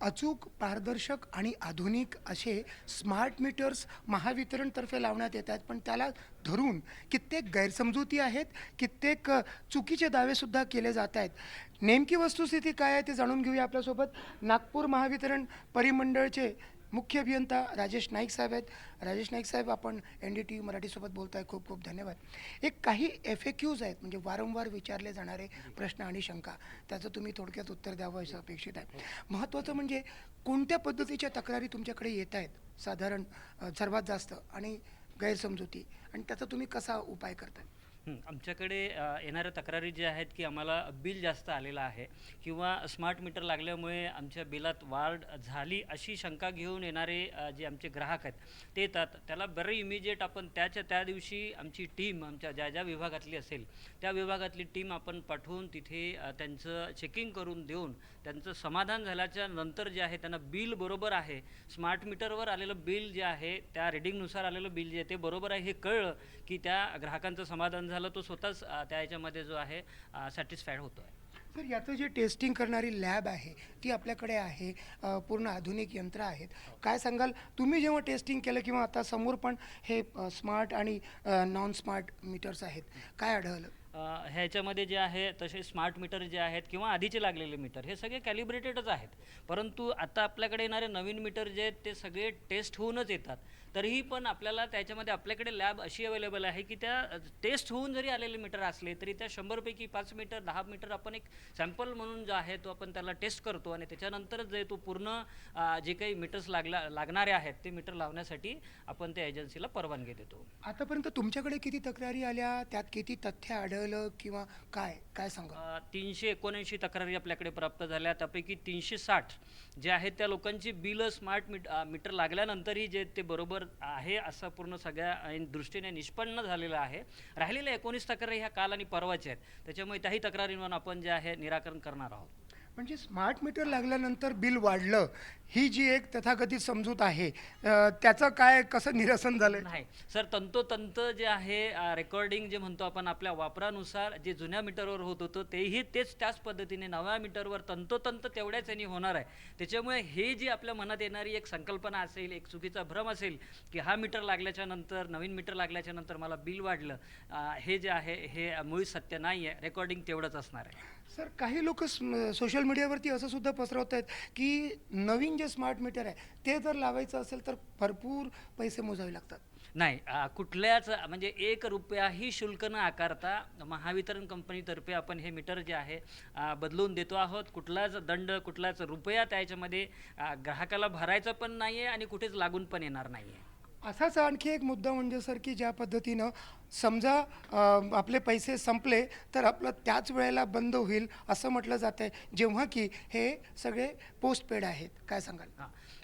अचूक, पारदर्शक आणि आधुनिक असे स्मार्ट मीटर्स महावितरणतर्फे लावण्यात येत आहेत, पण त्याला धरून कित्येक गैरसमजुती आहेत, कित्येक चुकीचे दावेसुद्धा केले जात आहेत. नेमकी वस्तुस्थिती काय आहे ते जाणून घेऊया. आपल्यासोबत नागपूर महावितरण परिमंडळचे मुख्य अभियंता राजेश नाईक साहेब आहेत. राजेश नाईक साहेब, आपण NDTV मराठीसोबत बोलताय, खूप खूप धन्यवाद. एक काही FAQs आहेत, म्हणजे वारंवार विचारले जाणारे प्रश्न आणि शंका, त्याचं तुम्ही थोडक्यात उत्तर द्यावं असं अपेक्षित आहे. महत्त्वाचं म्हणजे कोणत्या पद्धतीच्या तक्रारी तुमच्याकडे येत आहेत साधारण सर्वात जास्त, आणि गैरसमजुती, आणि त्याचा तुम्ही कसा उपाय करताय? आमच्याकडे येणाऱ्या तक्रारी ज्या आहेत की आम्हाला बिल जास्त आलेलं आहे किंवा स्मार्ट मीटर लागल्यामुळे आमच्या बिलात वाढ झाली अशी शंका घेऊन येणारे जे आमचे ग्राहक आहेत ते येतात. त्याला बरं इमिजिएट आपण त्या दिवशी आमची टीम आमच्या ज्या ज्या विभागातली असेल त्या विभागातली टीम आपण पाठवून तिथे त्यांचं चेकिंग करून देऊन त्यांचं समाधान झाल्याच्या नंतर जे आहे त्यांना बिल बरोबर आहे, स्मार्ट मीटरवर आलेलं बिल जे आहे त्या रिडिंगनुसार आलेलं बिल जे आहे ते बरोबर आहे हे कळलं की त्या ग्राहकांचं समाधान झालं, तो स्वतःच त्या याच्यामध्ये जो आहे सॅटिस्फाईड होतो आहे. तर याचं जे टेस्टिंग करणारी लॅब आहे ती आपल्याकडे आहे, पूर्ण आधुनिक यंत्र आहेत. काय सांगाल तुम्ही जेव्हा टेस्टिंग केलं, किंवा आता समोर पण हे स्मार्ट आणि नॉन स्मार्ट मीटर्स आहेत, काय आढळलं? ह्याच्यामध्ये जे आहे तसे स्मार्ट मीटर जे आहेत किंवा आधीचे लागलेले मीटर हे सगळे कॅलिब्रेटेडच आहेत. परंतु आता आपल्याकडे येणारे नवीन मीटर जे आहेत ते सगळे टेस्ट होऊनच येतात. तरीही पण आपल्याला त्याच्यामध्ये आपल्याकडे लॅब अशी अवेलेबल आहे की त्या टेस्ट होऊन जरी आलेले मीटर असले तरी त्या 100पैकी 5 मीटर 10 मीटर आपण एक सॅम्पल म्हणून जो आहे तो आपण त्याला टेस्ट करतो आणि त्याच्यानंतरच जे तो पूर्ण जे काही मीटर्स लागणारे आहेत ते मीटर लावण्यासाठी आपण त्या एजन्सीला परवानगी देतो. आतापर्यंत तुमच्याकडे किती तक्रारी आल्या, त्यात किती तथ्य आढळलं, किंवा काय काय सांगा? 379 तक्रारी आपल्याकडे प्राप्त झाल्या. त्यापैकी 360 जे आहेत त्या लोकांची बिलं स्मार्ट मीटर लागल्यानंतरही जे ते बरोबर आहे असं पूर्ण सगळ्या दृष्टीने निष्पन्न झालेलं आहे. राहिलेल्या 19 तक्रारी ह्या काल आणि परवाच्या आहेत. त्याच्यामुळे त्याही तक्रारींवर आपण जे आहे निराकरण करणार आहोत. म्हणजे स्मार्ट मीटर लागल्यानंतर बिल वाढलं, ही जी एक तथाकथित समजूत आहे, त्याचं काय कसं निरसन झालं? नाही सर, तंतोतंत जे आहे रेकॉर्डिंग जे म्हणतो आपण आपल्या वापरानुसार जे जुन्या मीटरवर होत होतं तेही त्याच पद्धतीने नव्या मीटरवर तंतोतंत तेवढ्याच यांनी होणार आहे. त्याच्यामुळे हे जी आपल्या मनात येणारी एक संकल्पना असेल, एक चुकीचा भ्रम असेल की हा मीटर लागल्याच्या नंतर नवीन मीटर लागल्याच्या नंतर मला बिल वाढलं, हे जे आहे हे मुळी सत्य नाही आहे. रेकॉर्डिंग तेवढंच असणार आहे. सर, काही लोक सोशल मीडियावरती असं सुद्धा पसरवत आहेत की नवीन जे स्मार्ट मीटर आहे ते जर लावायचं असेल तर भरपूर पैसे मोजावे लागतात. नाही, कुठल्याच म्हणजे 1 रुपयाही शुल्क न आकारता महावितरण कंपनीतर्फे आपण हे मीटर जे आहे बदलून देतो आहोत. कुठलाच दंड, कुठलाच रुपया त्याच्यामध्ये ग्राहकाला भरायचा पण नाही आहे आणि कुठेच लागून पण येणार नाही आहे. असाच आणखी एक मुद्दा म्हणजे सर, की ज्या पद्धतीनं समजा आपले पैसे संपले तर आपलं त्याच वेळेला बंद होईल असं म्हटलं जातं आहे, जेव्हा की हे सगळे पोस्टपेड आहेत. काय सांगाल?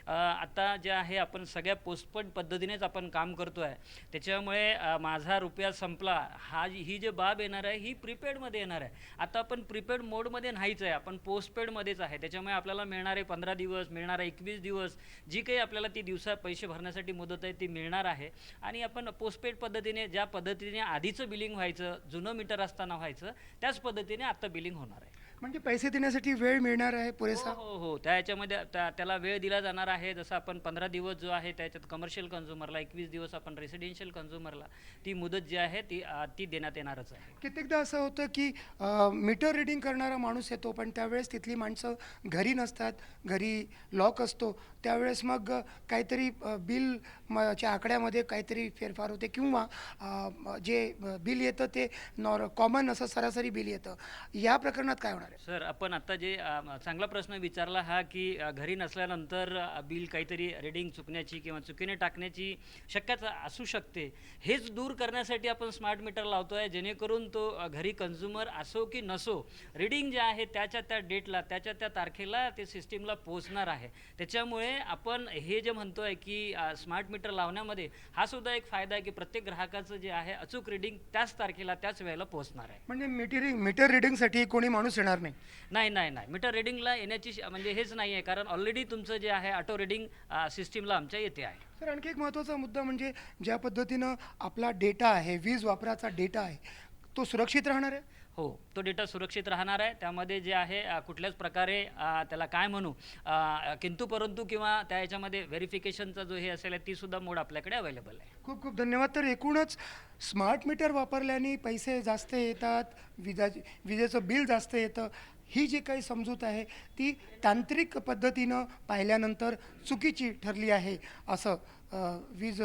आता जे आहे आपण सगळ्या पोस्टपेड पद्धतीनेच आपण काम करतो आहे. त्याच्यामुळे माझा रुपया संपला ही जी बाब येणार आहे ही प्रीपेडमध्ये येणार आहे. आता आपण प्रीपेड मोडमध्ये नाहीच आहे, आपण पोस्टपेडमध्येच आहे. त्याच्यामुळे आपल्याला मिळणारे 15 दिवस, मिळणारे 21 दिवस, जी काही आपल्याला ती दिवसा पैसे भरण्यासाठी मुदत आहे ती मिळणार आहे. आणि आपण पोस्टपेड पद्धतीने ज्या पद्धतीने आधीचं बिलिंग व्हायचं, जुनं मीटर असताना व्हायचं, त्याच पद्धतीने आता बिलिंग होणार आहे. म्हणजे पैसे देण्यासाठी वेळ मिळणार आहे पुरेसा? हो, त्या याच्यामध्ये त्याला वेळ दिला जाणार आहे. जसं आपण 15 दिवस जो आहे त्याच्यात कमर्शियल कन्झ्युमरला, 21 दिवस आपण रेसिडेन्शियल कन्झ्युमरला ती मुदत जी आहे ती देण्यात येणारच आहे. कित्येकदा असं होतं की मीटर रिडिंग करणारा माणूस येतो, पण त्यावेळेस तिथली माणसं घरी नसतात, घरी लॉक असतो. त्यावेळेस मग काहीतरी बिल च्या आकड्यामध्ये काहीतरी फेरफार होते, किंवा जे बिल येतं ते कॉमन असं सरासरी बिल येतं. या प्रकरणात काय होणार आहे? सर, आपण आता जे चांगला प्रश्न विचारला हा की घरी नसल्यानंतर बिल काहीतरी रिडिंग चुकण्याची किंवा चुकीने टाकण्याची शक्यता असू शकते. हेच दूर करण्यासाठी आपण स्मार्ट मीटर लावतो आहे, जेणेकरून तो घरी कन्झ्युमर असो की नसो, रिडिंग जे आहे त्याच्या त्या डेटला, त्याच्या त्या तारखेला ते सिस्टीमला पोहोचणार आहे. त्याच्यामुळे आपण हे जे म्हणतो आहे की स्मार्ट मीटर लावण्यामध्ये हा सुद्धा एक फायदा आहे की प्रत्येक ग्राहकाचं जे आहे अचूक रिडिंग त्याच तारखेला त्याच वेळेला पोहोचणार आहे. म्हणजे मीटर रिडिंगसाठी कोणी माणूस येणार नाही? नाही, मीटर रिडिंगला येण्याची म्हणजे हेच नाही आहे, कारण ऑलरेडी तुमचं जे आहे ऑटो रिडिंग सिस्टीमला आमच्या येते आहे. तर आणखी एक महत्त्वाचा मुद्दा म्हणजे ज्या पद्धतीनं आपला डेटा आहे, वीज वापराचा डेटा आहे, तो सुरक्षित राहणार आहे? हो, तो डेटा सुरक्षित राहणार आहे. त्यामध्ये जे आहे कुठल्याच प्रकारे त्याला काय म्हणू किंतु परंतु किंवा त्या ह्याच्यामध्ये व्हेरिफिकेशनचा जो हे असेल ती सुद्धा मोड आपल्याकडे अवेलेबल आहे. खूप खूप धन्यवाद. तर एकूणच स्मार्ट मीटर वापरल्याने पैसे जास्त येतात, विजेचं बिल जास्त येतं, ही जी काही समजूत आहे ती तांत्रिक पद्धतीनं पाहिल्यानंतर चुकीची ठरली आहे असं वीज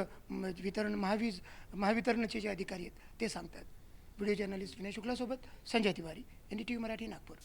वितरण महावितरणचे जे अधिकारी आहेत ते सांगतात. व्हिडिओ जर्नलिस्ट विनय शुक्लासोबत संजय तिवारी, NDTV मराठी, नागपूर.